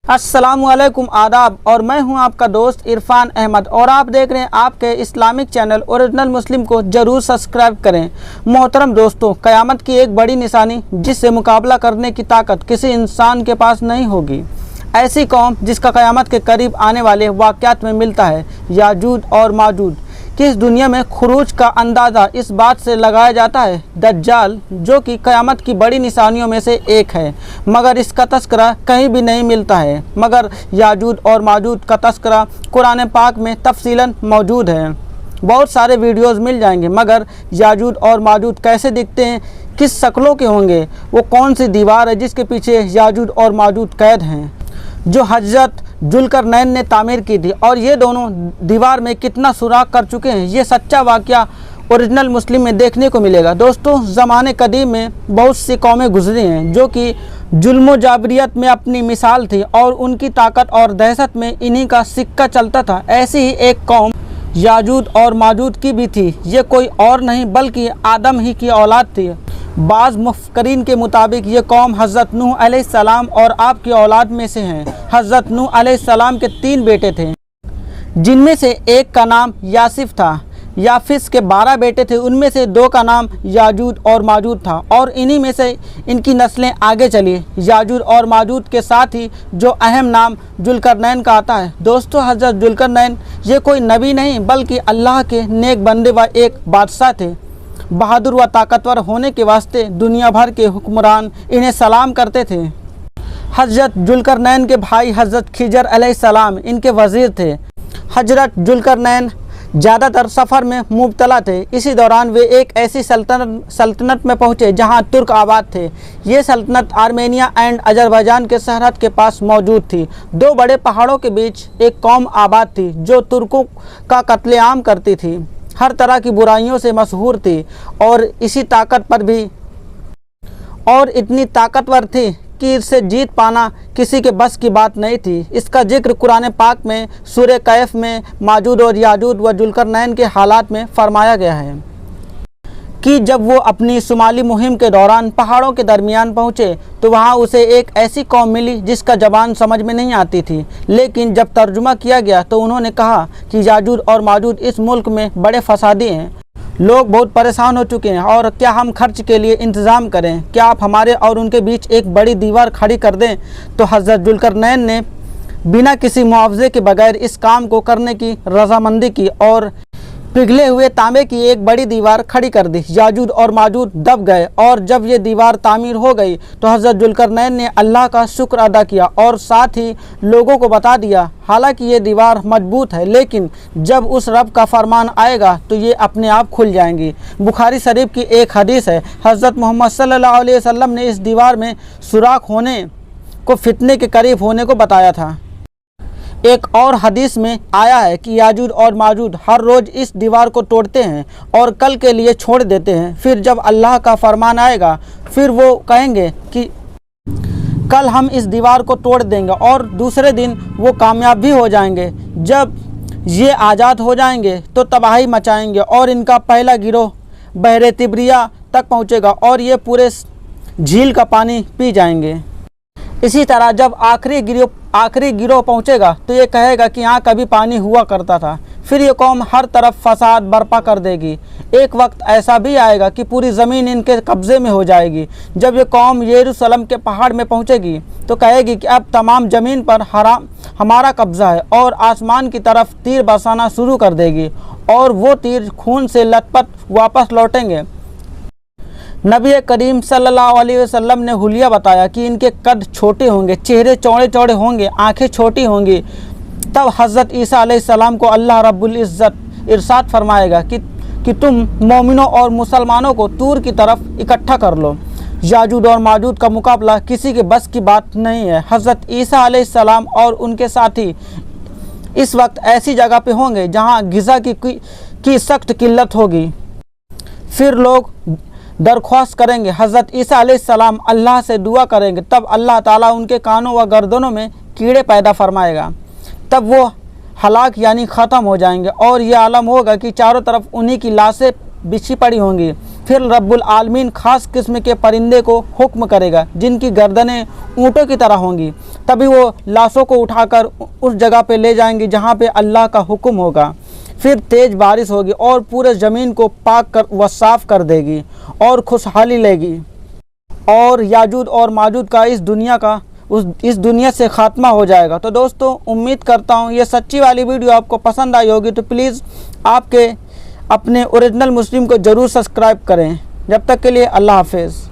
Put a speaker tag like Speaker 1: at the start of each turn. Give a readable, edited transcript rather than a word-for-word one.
Speaker 1: अस्सलामुअलैकुम आदाब। और मैं हूं आपका दोस्त इरफान अहमद और आप देख रहे हैं आपके इस्लामिक चैनल ओरिजिनल मुस्लिम को ज़रूर सब्सक्राइब करें। मोहतरम दोस्तों, क़यामत की एक बड़ी निशानी जिससे मुकाबला करने की ताकत किसी इंसान के पास नहीं होगी। ऐसी कौम जिसका क़यामत के करीब आने वाले वाक़यात में मिलता है याजूज और माजूज कि इस दुनिया में खुरूज का अंदाज़ा इस बात से लगाया जाता है दज्जाल, जो कि क़यामत की बड़ी निशानियों में से एक है, मगर इसका तस्करा कहीं भी नहीं मिलता है। मगर याजूज और माजूज का तस्करा कुरान पाक में तफसीलन मौजूद है। बहुत सारे वीडियोस मिल जाएंगे, मगर याजूज और माजूज कैसे दिखते हैं, किस शक्लों के होंगे, वो कौन सी दीवार है जिसके पीछे याजूज और माजूज कैद हैं, जो हजरत जुल्करनैन ने तामीर की थी, और ये दोनों दीवार में कितना सुराख कर चुके हैं, ये सच्चा वाक़या ओरिजिनल मुस्लिम में देखने को मिलेगा। दोस्तों, ज़माने कदीम में बहुत सी कौमें गुजरी हैं जो कि जुल्म जाबरियत में अपनी मिसाल थी और उनकी ताकत और दहशत में इन्हीं का सिक्का चलता था। ऐसी ही एक कौम याजूज और माजूज की भी थी। ये कोई और नहीं बल्कि आदम ही की औलाद थी। बाज़ मुफ़क्किरीन के मुताबिक ये कौम हज़रत नूह अलैहिस्सलाम और आपकी औलाद में से हैं। हज़रत नूह अलैहिस्सलाम के 3 बेटे थे, जिनमें से एक का नाम यासिफ था। याफिस के 12 बेटे थे, उनमें से 2 का नाम याजूज और माजूज था, और इन्हीं में से इनकी नस्लें आगे चली। याजूज और माजूज के साथ ही जो अहम नाम जुल्करनैन का आता है। दोस्तों, हज़रत जुल्करनैन ये कोई नबी नहीं बल्कि अल्लाह के नेक बंदे व एक बादशाह थे। बहादुर व ताकतवर होने के वास्ते दुनिया भर के हुक्मरान इन्हें सलाम करते थे। हज़रत जुल्करनैन के भाई हज़रत खिजर अलैहिस्सलाम इनके वज़ीर थे। हज़रत जुल्करनैन ज़्यादातर सफ़र में मुब्तला थे। इसी दौरान वे एक ऐसी सल्तनत में पहुँचे जहाँ तुर्क आबाद थे। ये सल्तनत आर्मेनिया एंड अज़रबैजान के सरहद के पास मौजूद थी। 2 बड़े पहाड़ों के बीच एक कौम आबाद थी जो तुर्कों का कत्लेआम करती थी, हर तरह की बुराइयों से मशहूर थी, और इसी ताकत पर भी और इतनी ताकतवर थी कि इससे जीत पाना किसी के बस की बात नहीं थी। इसका जिक्र कुरान पाक में सूरह कैफ में माजूज और याजूज व जुल्करनैन के हालात में फरमाया गया है कि जब वो अपनी शुमाली मुहिम के दौरान पहाड़ों के दरमियान पहुँचे तो वहाँ उसे एक ऐसी कौम मिली जिसका ज़बान समझ में नहीं आती थी। लेकिन जब तर्जुमा किया गया तो उन्होंने कहा कि याजूज और माजूज इस मुल्क में बड़े फसादी हैं, लोग बहुत परेशान हो चुके हैं, और क्या हम खर्च के लिए इंतज़ाम करें? क्या आप हमारे और उनके बीच एक बड़ी दीवार खड़ी कर दें? तो हज़रत जुल्करनैन ने बिना किसी मुआवजे के बगैर इस काम को करने की रजामंदी की और पिघले हुए तांबे की एक बड़ी दीवार खड़ी कर दी। याजूज और माजूज दब गए, और जब ये दीवार तामीर हो गई तो हज़रत जुल्करनैन ने अल्लाह का शुक्र अदा किया और साथ ही लोगों को बता दिया, हालांकि ये दीवार मजबूत है, लेकिन जब उस रब का फरमान आएगा तो ये अपने आप खुल जाएंगी। बुखारी शरीफ की एक हदीस है, हज़रत मोहम्मद सल्लल्लाहु अलैहि वसल्लम ने इस दीवार में सुराख होने को फितने के करीब होने को बताया था। एक और हदीस में आया है कि याजूज और माजूज हर रोज़ इस दीवार को तोड़ते हैं और कल के लिए छोड़ देते हैं। फिर जब अल्लाह का फरमान आएगा फिर वो कहेंगे कि कल हम इस दीवार को तोड़ देंगे, और दूसरे दिन वो कामयाब भी हो जाएंगे। जब ये आज़ाद हो जाएंगे तो तबाही मचाएंगे और इनका पहला गिरोह बहरे तिब्रिया तक पहुँचेगा और ये पूरे झील का पानी पी जाएंगे। इसी तरह जब आखिरी गिरोह पहुंचेगा तो ये कहेगा कि यहाँ कभी पानी हुआ करता था। फिर ये कौम हर तरफ फसाद बर्पा कर देगी। एक वक्त ऐसा भी आएगा कि पूरी ज़मीन इनके कब्ज़े में हो जाएगी। जब ये कौम यरूशलेम के पहाड़ में पहुंचेगी तो कहेगी कि अब तमाम ज़मीन पर हमारा कब्ज़ा है, और आसमान की तरफ तीर बरसाना शुरू कर देगी, और वो तीर खून से लथपथ वापस लौटेंगे। नबी करीम सल्लल्लाहु अलैहि वसल्लम ने हुलिया बताया कि इनके कद छोटे होंगे, चेहरे चौड़े चौड़े होंगे, आंखें छोटी होंगी। तब हज़रत ईसा अलैहिस्सलाम को अल्लाह रब्बुल इज़्ज़त इरशाद फरमाएगा कि तुम मोमिनों और मुसलमानों को तूर की तरफ इकट्ठा कर लो। याजूज और माजूज का मुकाबला किसी के बस की बात नहीं है। हज़रत ईसा अलैहिस्सलाम और उनके साथी इस वक्त ऐसी जगह पे होंगे जहाँ ग़िज़ा की सख्त किल्लत होगी। फिर लोग दरख्वास्त करेंगे, हज़रत ईसा अलैहिस्सलाम अल्लाह से दुआ करेंगे, तब अल्लाह ताला उनके कानों व गर्दनों में कीड़े पैदा फरमाएगा। तब वो हलाक यानी ख़त्म हो जाएंगे, और ये आलम होगा कि चारों तरफ उन्हीं की लाशें बिछी पड़ी होंगी। फिर रब्बुल आलमीन ख़ास किस्म के परिंदे को हुक्म करेगा जिनकी गर्दनें ऊँटों की तरह होंगी। तभी वो लाशों को उठाकर उस जगह पे ले जाएंगी जहाँ पे अल्लाह का हुक्म होगा। फिर तेज़ बारिश होगी और पूरे ज़मीन को पाक कर व साफ़ कर देगी और खुशहाली लेगी, और याजूज और माजूज का इस दुनिया से ख़ात्मा हो जाएगा। तो दोस्तों, उम्मीद करता हूँ ये सच्ची वाली वीडियो आपको पसंद आई होगी। तो प्लीज़ आपके अपने ओरिजिनल मुस्लिम को ज़रूर सब्सक्राइब करें। जब तक के लिए अल्लाह हाफिज़।